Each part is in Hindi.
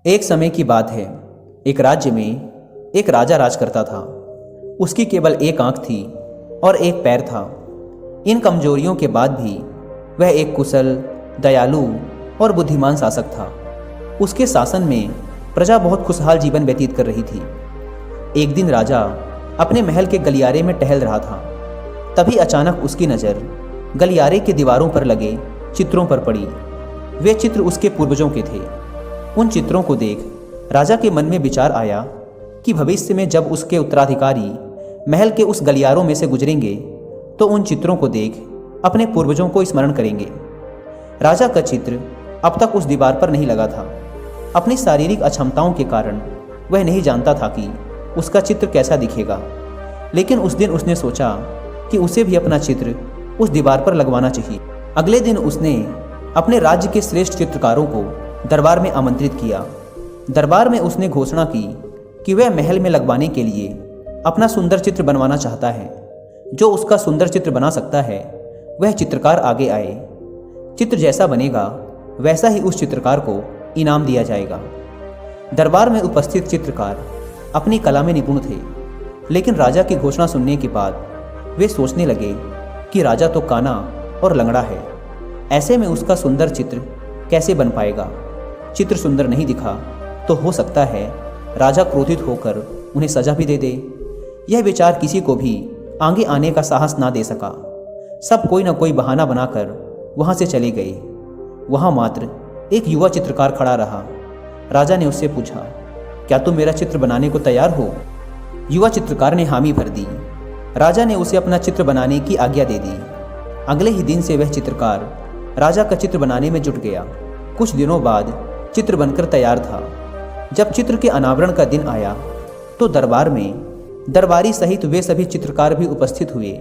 एक समय की बात है। एक राज्य में एक राजा राज करता था। उसकी केवल एक आंख थी और एक पैर था। इन कमजोरियों के बाद भी वह एक कुशल, दयालु और बुद्धिमान शासक था। उसके शासन में प्रजा बहुत खुशहाल जीवन व्यतीत कर रही थी। एक दिन राजा अपने महल के गलियारे में टहल रहा था। तभी अचानक उसकी नज़र गलियारे के दीवारों पर लगे चित्रों पर पड़ी। वे चित्र उसके पूर्वजों के थे। उन चित्रों को देख राजा के मन में विचार आया कि भविष्य में जब उसके उत्तराधिकारी महल के उस गलियारों में से गुजरेंगे तो उन चित्रों को देख अपने पूर्वजों को स्मरण करेंगे। राजा का चित्र अब तक उस दीवार पर नहीं लगा था। अपनी शारीरिक अक्षमताओं के कारण वह नहीं जानता था कि उसका चित्र कैसा दिखेगा, लेकिन उस दिन उसने सोचा कि उसे भी अपना चित्र उस दीवार पर लगवाना चाहिए। अगले दिन उसने अपने राज्य के श्रेष्ठ चित्रकारों को दरबार में आमंत्रित किया। दरबार में उसने घोषणा की कि वह महल में लगवाने के लिए अपना सुंदर चित्र बनवाना चाहता है। जो उसका सुंदर चित्र बना सकता है वह चित्रकार आगे आए। चित्र जैसा बनेगा वैसा ही उस चित्रकार को इनाम दिया जाएगा। दरबार में उपस्थित चित्रकार अपनी कला में निपुण थे, लेकिन राजा की घोषणा सुनने के बाद वे सोचने लगे कि राजा तो काना और लंगड़ा है, ऐसे में उसका सुंदर चित्र कैसे बन पाएगा। चित्र सुंदर नहीं दिखा तो हो सकता है राजा क्रोधित होकर उन्हें सजा भी दे दे। यह विचार किसी को भी आगे आने का साहस ना दे सका। सब कोई ना कोई बहाना बनाकर वहाँ से चले गए। वहाँ मात्र एक युवा चित्रकार खड़ा रहा। राजा ने उससे पूछा, क्या तुम मेरा चित्र बनाने को तैयार हो? युवा चित्रकार ने हामी भर दी। राजा ने उसे अपना चित्र बनाने की आज्ञा दे दी। अगले ही दिन से वह चित्रकार राजा का चित्र बनाने में जुट गया। कुछ दिनों बाद चित्र बनकर तैयार था। जब चित्र के अनावरण का दिन आया तो दरबार में दरबारी सहित वे सभी चित्रकार भी उपस्थित हुए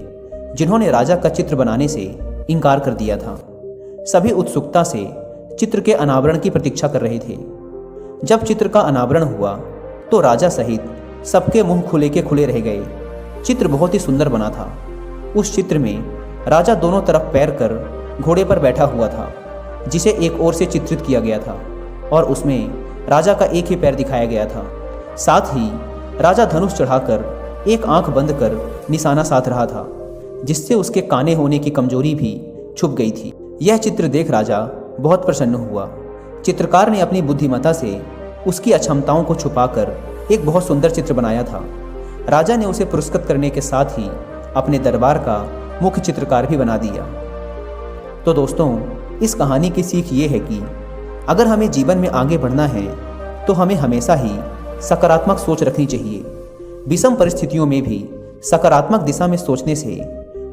जिन्होंने राजा का चित्र बनाने से इनकार कर दिया था। सभी उत्सुकता से चित्र के अनावरण की प्रतीक्षा कर रहे थे। जब चित्र का अनावरण हुआ तो राजा सहित सबके मुंह खुले के खुले रह गए। चित्र बहुत ही सुंदर बना था। उस चित्र में राजा दोनों तरफ पैर कर घोड़े पर बैठा हुआ था, जिसे एक ओर से चित्रित किया गया था और उसमें राजा का एक ही पैर दिखाया गया था। साथ ही राजा धनुष चढ़ाकर एक आंख बंद कर निशाना साध रहा था, जिससे उसके काने होने की कमजोरी भी छुप गई थी। यह चित्र देख राजा बहुत प्रसन्न हुआ। चित्रकार ने अपनी बुद्धिमत्ता से उसकी अक्षमताओं को छुपाकर एक बहुत सुंदर चित्र बनाया था। राजा ने उसे पुरस्कृत करने के साथ ही अपने दरबार का मुख्य चित्रकार भी बना दिया। तो दोस्तों, इस कहानी की सीख ये है कि अगर हमें जीवन में आगे बढ़ना है तो हमें हमेशा ही सकारात्मक सोच रखनी चाहिए। विषम परिस्थितियों में भी सकारात्मक दिशा में सोचने से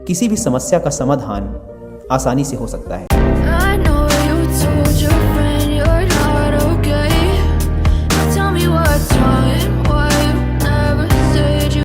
किसी भी समस्या का समाधान आसानी से हो सकता है।